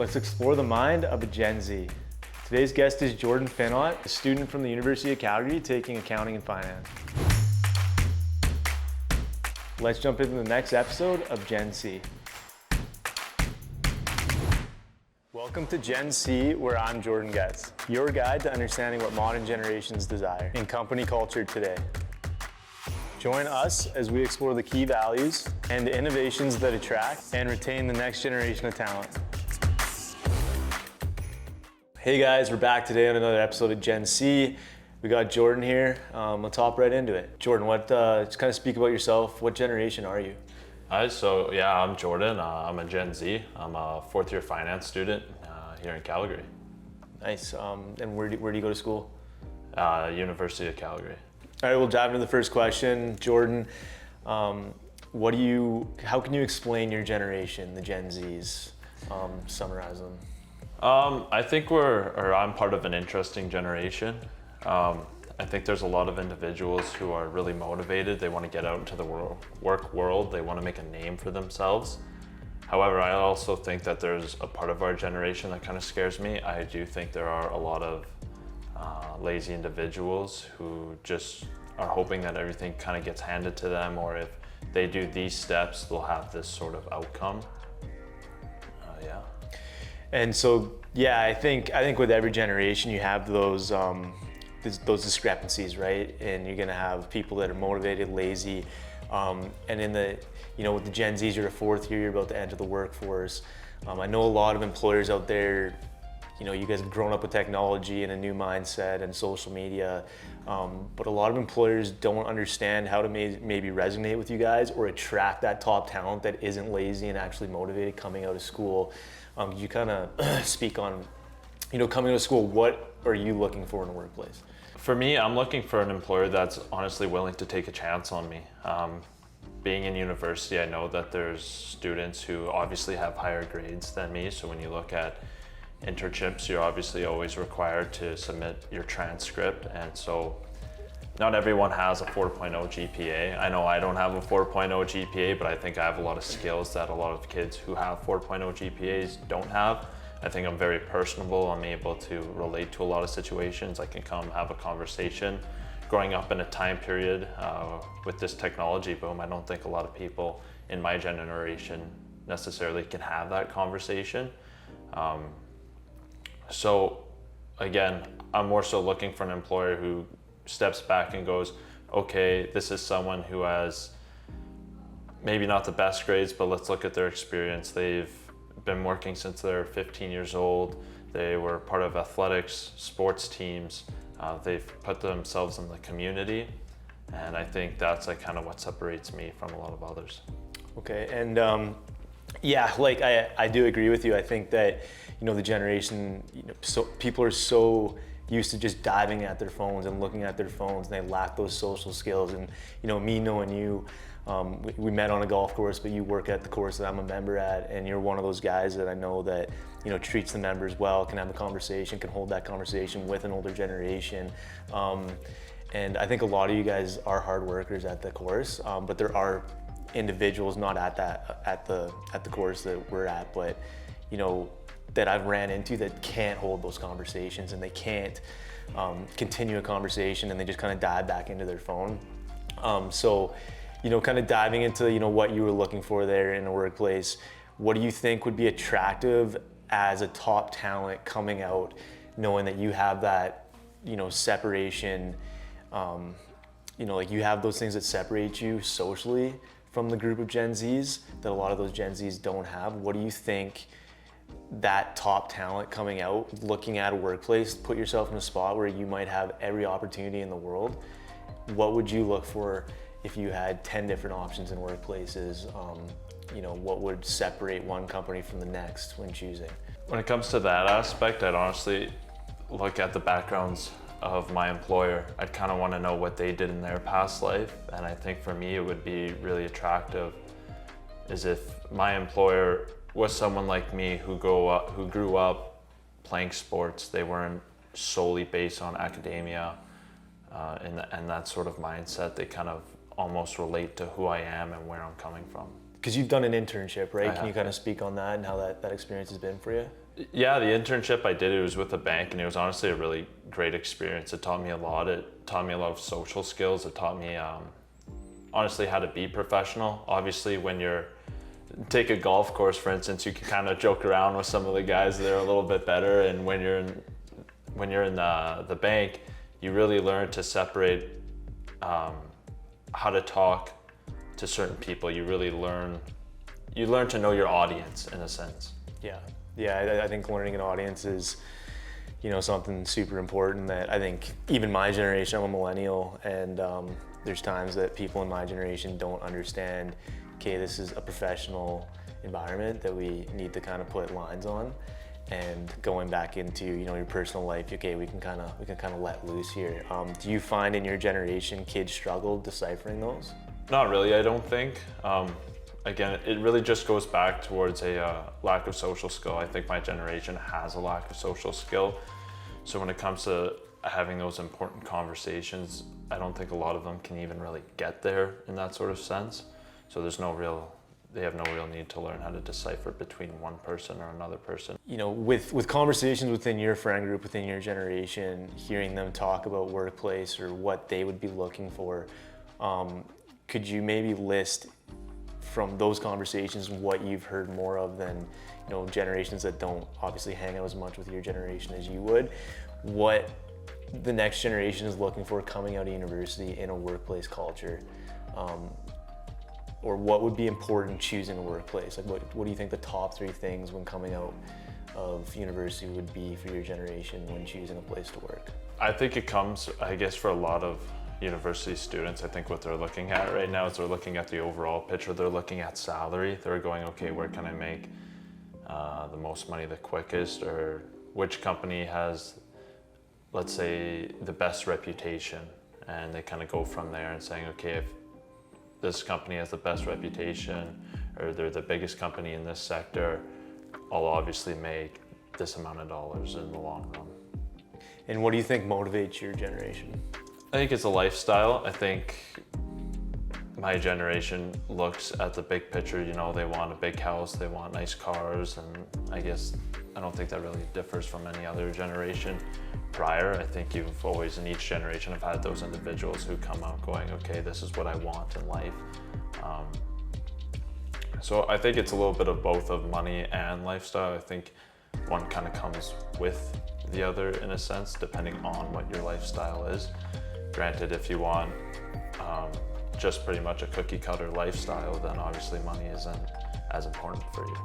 Let's explore the mind of a Gen Z. Today's guest is Jordan Finot, a student from the University of Calgary taking accounting and finance. Let's jump into the next episode of Gen C. Welcome to Gen C, where I'm Jordan Getz, your guide to understanding what modern generations desire in company culture today. Join us as we explore the key values and innovations that attract and retain the next generation of talent. Hey guys, we're back today on another episode of Gen C. We got Jordan here. Let's hop right into it. Jordan, just kind of speak about yourself. What generation are you? Hi, I'm Jordan. I'm a Gen Z. I'm a fourth year finance student here in Calgary. Nice. And where do you go to school? University of Calgary. All right, we'll dive into the first question. Jordan, how can you explain your generation, the Gen Zs? Summarize them. I think I'm part of an interesting generation. I think there's a lot of individuals who are really motivated. They want to get out into the work world. They want to make a name for themselves. However, I also think that there's a part of our generation that kind of scares me. I do think there are a lot of lazy individuals who just are hoping that everything kind of gets handed to them, or if they do these steps, they'll have this sort of outcome. And so, I think with every generation you have those discrepancies, right? And you're gonna have people that are motivated, lazy, and with the Gen Zs, you're a fourth year, you're about to enter the workforce. I know a lot of employers out there, you guys have grown up with technology and a new mindset and social media, but a lot of employers don't understand how to maybe resonate with you guys or attract that top talent that isn't lazy and actually motivated coming out of school. You kind of speak on, coming out of school, what are you looking for in a workplace? For me, I'm looking for an employer that's honestly willing to take a chance on me. Being in university, I know that there's students who obviously have higher grades than me. So when you look at internships, you're obviously always required to submit your transcript. And so not everyone has a 4.0 GPA. I know I don't have a 4.0 GPA, but I think I have a lot of skills that a lot of kids who have 4.0 GPAs don't have. I think I'm very personable. I'm able to relate to a lot of situations. I can come have a conversation. Growing up in a time period with this technology boom, I don't think a lot of people in my generation necessarily can have that conversation. So again, I'm more so looking for an employer who steps back and goes, okay, this is someone who has maybe not the best grades, but let's look at their experience. They've been working since they're 15 years old. They were part of athletics, sports teams. They've put themselves in the community. And I think that's kind of what separates me from a lot of others. Okay, and I do agree with you. I think that, the generation, so people are so used to just diving at their phones and looking at their phones, and they lack those social skills. And me knowing you, we met on a golf course, but you work at the course that I'm a member at, and you're one of those guys that I know that treats the members well, can have a conversation, can hold that conversation with an older generation. And I think a lot of you guys are hard workers at the course, but there are individuals not at the course that we're at, but that I've ran into that can't hold those conversations, and they can't continue a conversation, and they just kind of dive back into their phone. So kind of diving into what you were looking for there in a workplace, what do you think would be attractive as a top talent coming out, knowing that you have that separation, you have those things that separate you socially from the group of Gen Zs that a lot of those Gen Zs don't have? What do you think that top talent coming out, looking at a workplace, put yourself in a spot where you might have every opportunity in the world? What would you look for if you had 10 different options in workplaces? What would separate one company from the next when choosing? When it comes to that aspect, I'd honestly look at the backgrounds of my employer. I'd kind of want to know what they did in their past life. And I think for me, it would be really attractive is if my employer was someone like me who grew up playing sports. They weren't solely based on academia and that sort of mindset. They kind of almost relate to who I am and where I'm coming from. because you've done an internship, right? Can you have. kind of speak on that and how that experience has been for you? Yeah, the internship I did, it was with a bank, and it was honestly a really great experience. It taught me a lot. It taught me a lot of social skills. It taught me honestly how to be professional. Obviously, when you're take a golf course, for instance, you can kind of joke around with some of the guys that are a little bit better, and when you're in the bank, you really learn to separate how to talk to certain people. You learn to know your audience in a sense. Yeah, I think learning an audience is, something super important that I think even my generation, I'm a millennial, and there's times that people in my generation don't understand, okay, this is a professional environment that we need to kind of put lines on, and going back into, your personal life, okay, we can kind of let loose here. Do you find in your generation kids struggle deciphering those? Not really, I don't think. Again, it really just goes back towards a lack of social skill. I think my generation has a lack of social skill. So when it comes to having those important conversations, I don't think a lot of them can even really get there in that sort of sense. So they have no real need to learn how to decipher between one person or another person. With conversations within your friend group, within your generation, hearing them talk about workplace or what they would be looking for, could you maybe list from those conversations what you've heard more of than generations that don't obviously hang out as much with your generation as you would, what the next generation is looking for coming out of university in a workplace culture, or what would be important choosing a workplace? Like what do you think the top 3 things when coming out of university would be for your generation when choosing a place to work? I think it comes, I guess, for a lot of university students, I think what they're looking at right now is they're looking at the overall picture. They're looking at salary. They're going, okay, where can I make the most money the quickest, or which company has, let's say, the best reputation, and they kind of go from there and saying, okay, if this company has the best reputation, or they're the biggest company in this sector, I'll obviously make this amount of dollars in the long run. And what do you think motivates your generation? I think it's a lifestyle. I think my generation looks at the big picture, they want a big house, they want nice cars, and I guess I don't think that really differs from any other generation prior. I think you've always, in each generation, have had those individuals who come out going, okay, this is what I want in life. So I think it's a little bit of both of money and lifestyle. I think one kind of comes with the other in a sense, depending on what your lifestyle is. Granted, if you want just pretty much a cookie cutter lifestyle, then obviously money isn't as important for you.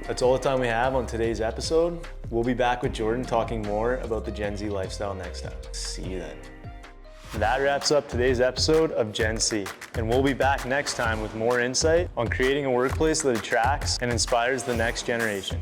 That's all the time we have on today's episode. We'll be back with Jordan talking more about the Gen Z lifestyle next time. See you then. That wraps up today's episode of Gen C, and we'll be back next time with more insight on creating a workplace that attracts and inspires the next generation.